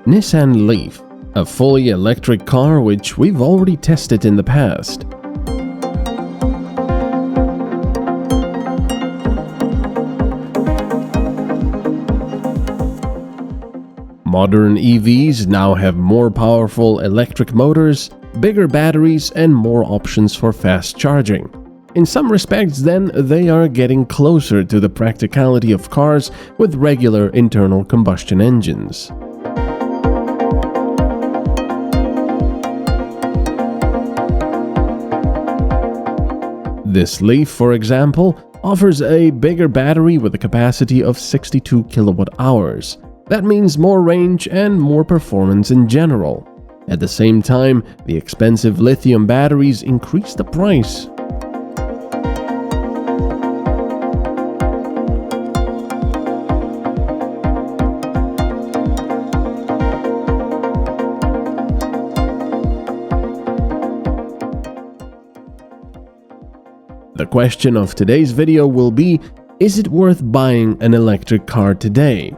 Nissan Leaf, a fully electric car which we've already tested in the past. Modern EVs now have more powerful electric motors, bigger batteries, and more options for fast charging. In some respects, then, they are getting closer to the practicality of cars with regular internal combustion engines. This Leaf, for example, offers a bigger battery with a capacity of 62 kilowatt-hours. That means more range and more performance in general. At the same time, the expensive lithium batteries increase the price. The question of today's video will be, is it worth buying an electric car today?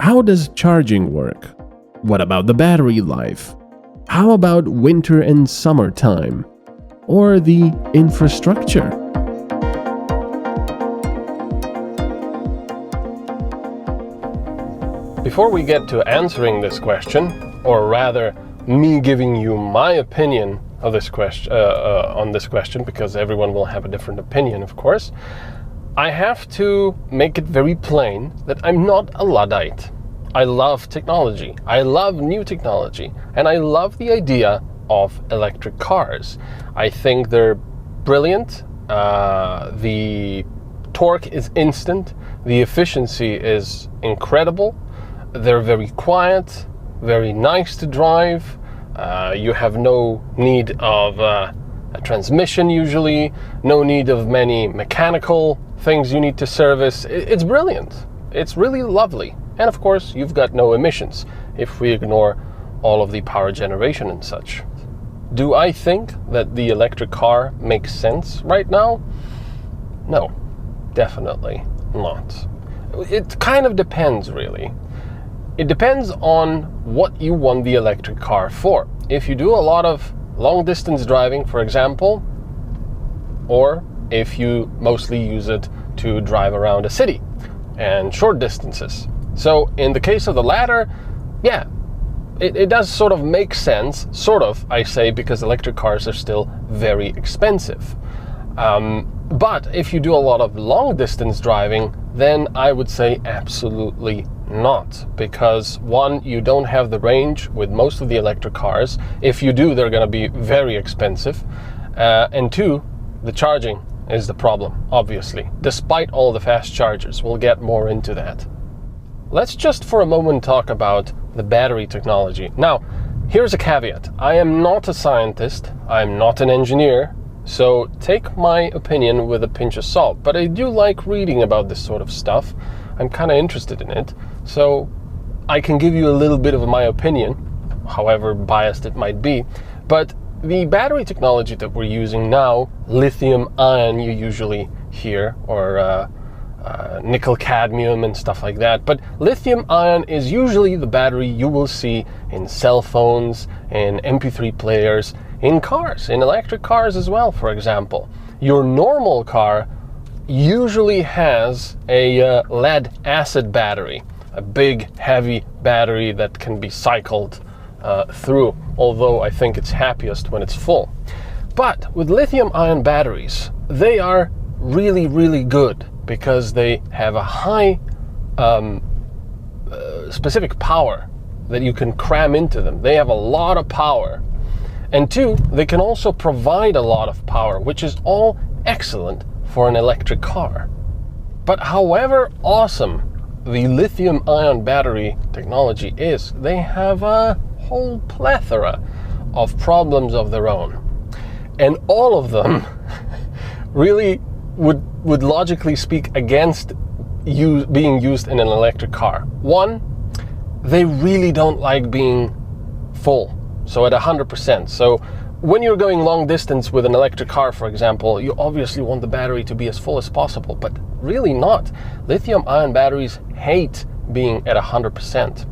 How does charging work? What about the battery life? How about winter and summertime? Or the infrastructure? Before we get to answering this question, or rather me giving you my opinion of this question, on this question, because everyone will have a different opinion, of course, I have to make it very plain that I'm not a Luddite. I love technology, I love new technology, and I love the idea of electric cars. I think they're brilliant, the torque is instant, the efficiency is incredible, they're very quiet, very nice to drive, you have no need of a transmission usually, no need of many mechanical things you need to service. It's brilliant. It's really lovely. And of course, you've got no emissions if we ignore all of the power generation and such. Do I think that the electric car makes sense right now? No, definitely not. It kind of depends, really. It depends on what you want the electric car for. If you do a lot of long distance driving, for example, or if you mostly use it to drive around a city and short distances. So in the case of the latter, yeah, it does sort of make sense, sort of, I say, because electric cars are still very expensive. But if you do a lot of long distance driving, then I would say absolutely not, because one, you don't have the range with most of the electric cars. If you do, they're going to be very expensive. And two, the charging is the problem, obviously, despite all the fast chargers. We'll get more into that. Let's just for a moment talk about the battery technology. Now, here's a caveat. I am not a scientist, I'm not an engineer, so take my opinion with a pinch of salt. But I do like reading about this sort of stuff. I'm kind of interested in it, so I can give you a little bit of my opinion, however biased it might be. But the battery technology that we're using now, lithium ion you usually hear, or nickel cadmium and stuff like that. But lithium ion is usually the battery you will see in cell phones, in MP3 players, in cars, in electric cars as well, for example. Your normal car usually has a lead acid battery, a big heavy battery that can be cycled through, although I think it's happiest when it's full. But with lithium ion batteries, they are really, really good because they have a high specific power that you can cram into them. They have a lot of power. And two, they can also provide a lot of power, which is all excellent for an electric car. But however awesome the lithium ion battery technology is, they have a whole plethora of problems of their own. And all of them really would logically speak against being used in an electric car. One, they really don't like being full, so at 100%. So when you're going long distance with an electric car, for example, you obviously want the battery to be as full as possible, but really not. Lithium ion batteries hate being at 100%.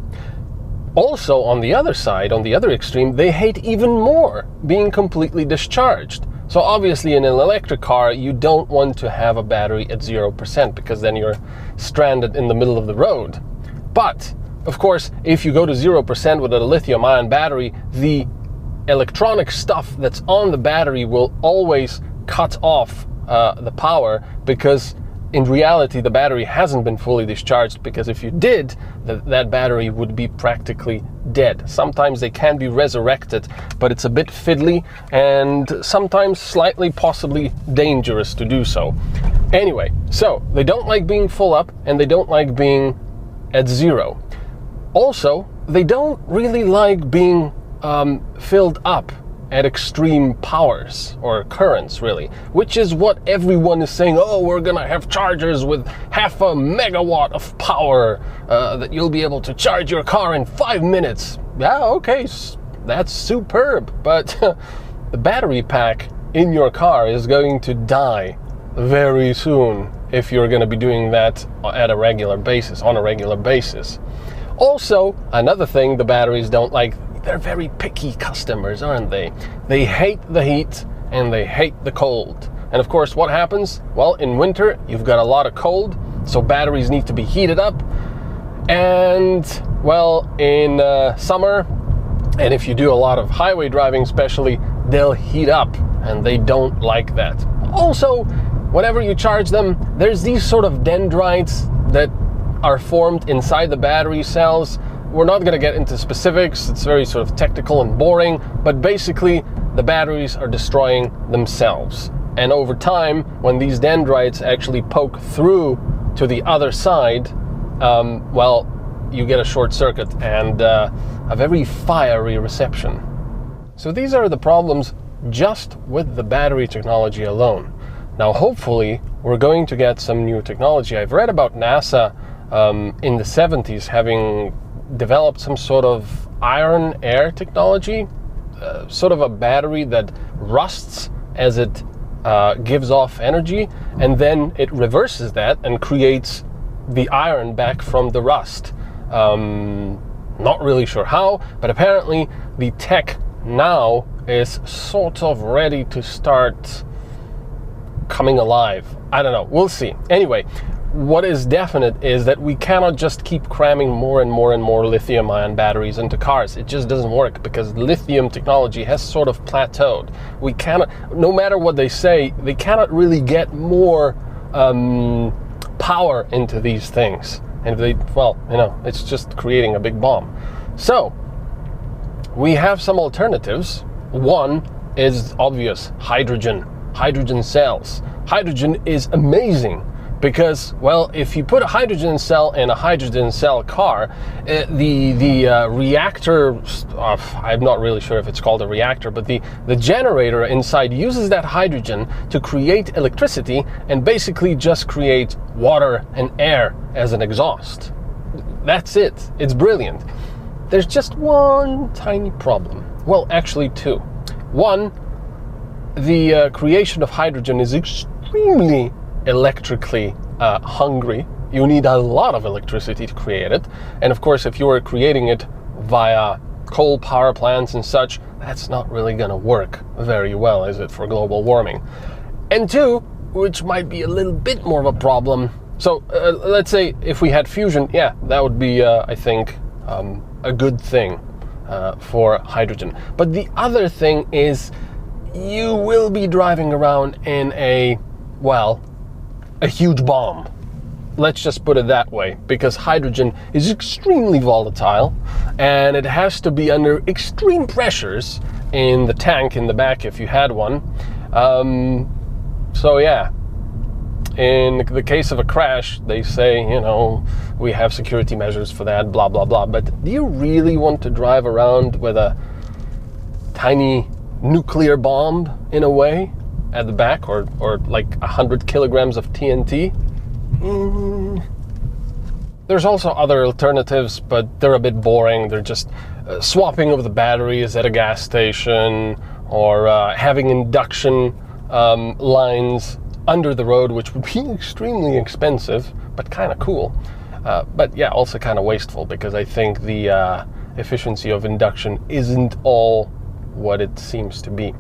Also, on the other side, on the other extreme, they hate even more being completely discharged. So obviously in an electric car, you don't want to have a battery at 0% because then you're stranded in the middle of the road. But, of course, if you go to 0% with a lithium-ion battery, the electronic stuff that's on the battery will always cut off the power, because in reality the battery hasn't been fully discharged, because if you did, that battery would be practically dead. Sometimes they can be resurrected, but it's a bit fiddly and sometimes slightly possibly dangerous to do so. Anyway, so they don't like being full up and they don't like being at zero. Also, they don't really like being filled up at extreme powers or currents, really, which is what everyone is saying. Oh, we're gonna have chargers with 0.5 megawatt of power that you'll be able to charge your car in 5 minutes. Yeah, okay, that's superb, but the battery pack in your car is going to die very soon if you're going to be doing that at a regular basis, on a regular basis. Also, another thing the batteries don't like, they're very picky customers, aren't they? They hate the heat and they hate the cold. And of course, what happens? Well, in winter, you've got a lot of cold, so batteries need to be heated up. And, well, in summer, and if you do a lot of highway driving especially, they'll heat up, and they don't like that. Also, whenever you charge them, there's these sort of dendrites that are formed inside the battery cells. We're not going to get into specifics, it's very sort of technical and boring, but basically the batteries are destroying themselves. And over time, when these dendrites actually poke through to the other side, well, you get a short circuit and a very fiery reception. So these are the problems just with the battery technology alone. Now, hopefully, we're going to get some new technology. I've read about NASA in the 70s having developed some sort of iron air technology, sort of a battery that rusts as it gives off energy, and then it reverses that and creates the iron back from the rust. Not really sure how, but apparently the tech now is sort of ready to start coming alive. I don't know, we'll see. Anyway, what is definite is that we cannot just keep cramming more and more and more lithium-ion batteries into cars. It just doesn't work because lithium technology has sort of plateaued. We cannot, no matter what they say, they cannot really get more power into these things. And they, well, you know, it's just creating a big bomb. So, we have some alternatives. One is obvious, hydrogen cells. Hydrogen is amazing. Because, well, if you put a hydrogen cell in a hydrogen cell car, the reactor, I'm not really sure if it's called a reactor, but the generator inside uses that hydrogen to create electricity and basically just create water and air as an exhaust. That's it. It's brilliant. There's just one tiny problem. Well, actually two. One, the creation of hydrogen is extremely electrically hungry. You need a lot of electricity to create it, and of course if you are creating it via coal power plants and such, that's not really gonna work very well, is it, for global warming? And two, which might be a little bit more of a problem, so let's say if we had fusion, yeah, that would be I think a good thing for hydrogen. But the other thing is you will be driving around in a huge bomb. Let's just put it that way, because hydrogen is extremely volatile and it has to be under extreme pressures in the tank in the back if you had one. So yeah, in the case of a crash, they say, you know, we have security measures for that, blah, blah, blah. But do you really want to drive around with a tiny nuclear bomb, in a way, at the back, or like 100 kilograms of TNT? There's also other alternatives, but they're a bit boring. They're just swapping of the batteries at a gas station, or having induction lines under the road, which would be extremely expensive, but kind of cool. But yeah, also kind of wasteful, because I think the efficiency of induction isn't all what it seems to be.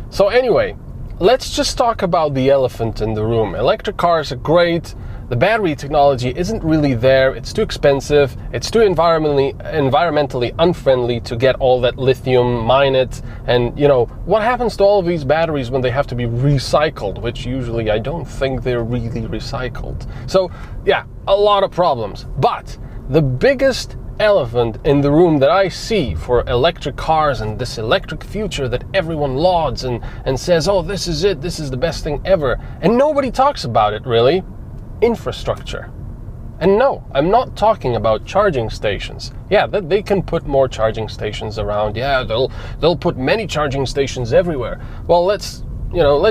So anyway, let's just talk about the elephant in the room. Electric cars are great. The battery technology isn't really there. It's too expensive. It's too environmentally unfriendly to get all that lithium, mine it. And you know, what happens to all of these batteries when they have to be recycled, which usually I don't think they're really recycled. So yeah, a lot of problems. But the biggest elephant in the room that I see for electric cars and this electric future that everyone lauds and says, oh, this is it, this is the best thing ever. And nobody talks about it really. Infrastructure. And no, I'm not talking about charging stations. Yeah, they can put more charging stations around. Yeah, they'll put many charging stations everywhere. Well, let's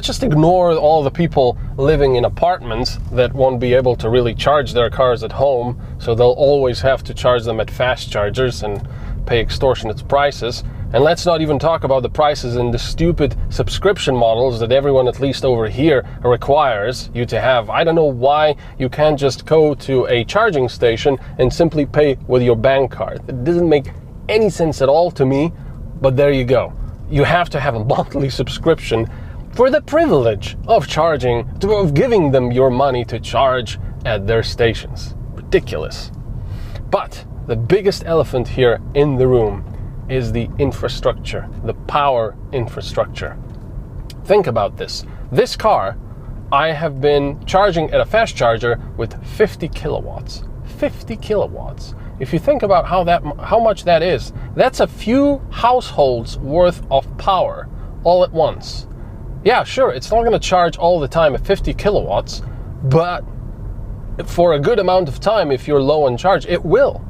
just ignore all the people living in apartments that won't be able to really charge their cars at home, so they'll always have to charge them at fast chargers and pay extortionate prices. And let's not even talk about the prices and the stupid subscription models that everyone, at least over here, requires you to have. I don't know why you can't just go to a charging station and simply pay with your bank card. It doesn't make any sense at all to me, but there you go. You have to have a monthly subscription for the privilege of giving them your money to charge at their stations. Ridiculous. But the biggest elephant here in the room is the infrastructure, the power infrastructure. Think about this. This car, I have been charging at a fast charger with 50 kilowatts. 50 kilowatts. If you think about how much that is, that's a few households worth of power all at once. Yeah, sure, it's not going to charge all the time at 50 kilowatts, but for a good amount of time, if you're low on charge, it will.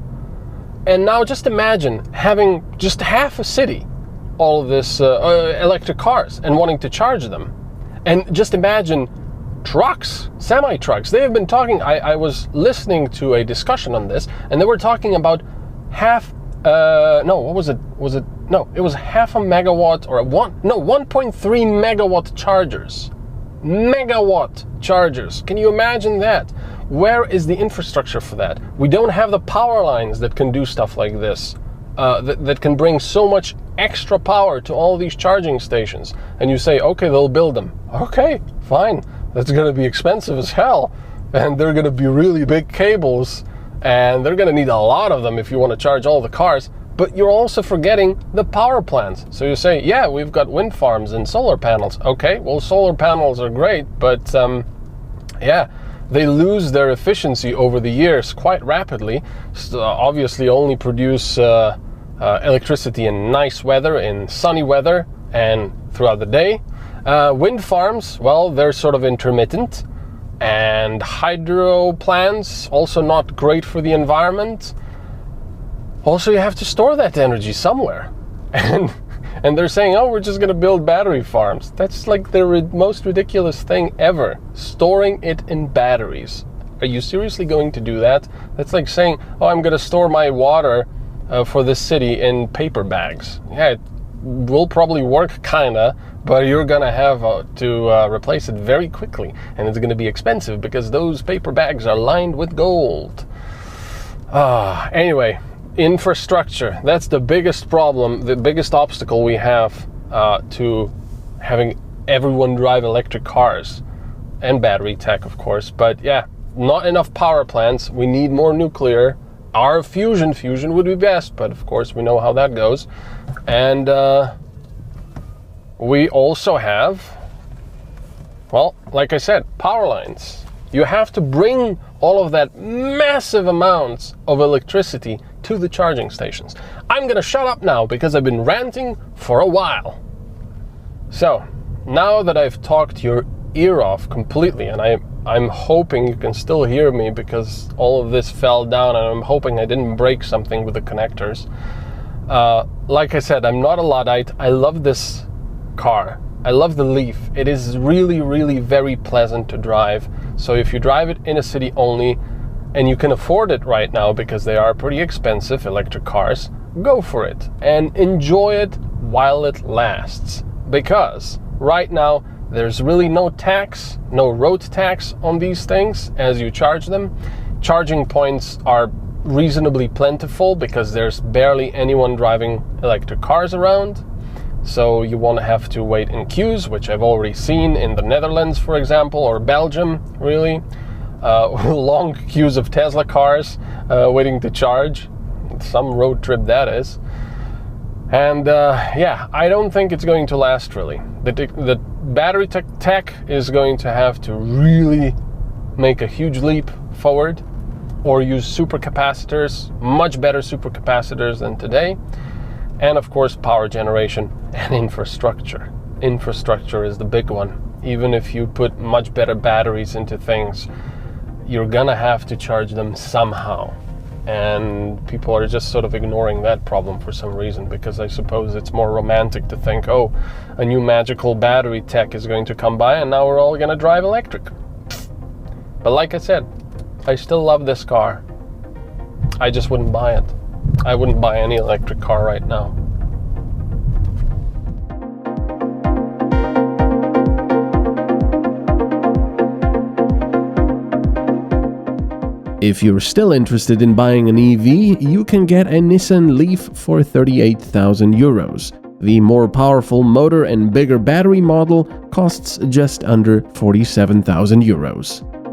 And now just imagine having just half a city, all of this electric cars, and wanting to charge them. And just imagine trucks, semi-trucks. They have been talking, I was listening to a discussion on this, and they were talking about it was half a megawatt or 1.3 megawatt chargers. Megawatt chargers. Can you imagine that? Where is the infrastructure for that? We don't have the power lines that can do stuff like this, that can bring so much extra power to all these charging stations. And you say, okay, they'll build them. Okay, fine. That's going to be expensive as hell. And they're going to be really big cables. And they're going to need a lot of them if you want to charge all the cars. But you're also forgetting the power plants. So you say, yeah, we've got wind farms and solar panels. Okay, well, solar panels are great, but yeah, they lose their efficiency over the years quite rapidly. So obviously only produce electricity in nice weather, in sunny weather, and throughout the day. Wind farms, well, they're sort of intermittent. And hydro plants, also not great for the environment. Also, you have to store that energy somewhere. And they're saying, oh, we're just going to build battery farms. That's like the most ridiculous thing ever. Storing it in batteries. Are you seriously going to do that? That's like saying, oh, I'm going to store my water for the city in paper bags. Yeah, it will probably work kinda, but you're going to have to replace it very quickly. And it's going to be expensive because those paper bags are lined with gold. Anyway. Infrastructure, that's the biggest problem, the biggest obstacle we have to having everyone drive electric cars and battery tech, of course. But yeah, not enough power plants. We need more nuclear. Our fusion would be best, but of course we know how that goes. And we also have, well, like I said, power lines. You have to bring all of that massive amounts of electricity to the charging stations. I'm gonna shut up now because I've been ranting for a while. So, now that I've talked your ear off completely, and I'm hoping you can still hear me because all of this fell down, and I'm hoping I didn't break something with the connectors. Like I said, I'm not a Luddite. I love this car. I love the Leaf. It is really, really very pleasant to drive. So if you drive it in a city only, and you can afford it right now because they are pretty expensive electric cars, go for it and enjoy it while it lasts. Because right now there's really no tax, no road tax on these things as you charge them. Charging points are reasonably plentiful because there's barely anyone driving electric cars around. So you won't have to wait in queues, which I've already seen in the Netherlands, for example, or Belgium, really. Long queues of Tesla cars waiting to charge. Some road trip that is. And yeah, I don't think it's going to last, really. The battery tech is going to have to really make a huge leap forward, or use supercapacitors, much better supercapacitors than today. And of course, power generation and infrastructure. Infrastructure is the big one. Even if you put much better batteries into things, you're gonna have to charge them somehow. And people are just sort of ignoring that problem for some reason, because I suppose it's more romantic to think, oh, a new magical battery tech is going to come by and now we're all gonna drive electric. But like I said, I still love this car. I just wouldn't buy it. I wouldn't buy any electric car right now. If you're still interested in buying an EV, you can get a Nissan Leaf for 38,000 euros. The more powerful motor and bigger battery model costs just under 47,000 euros.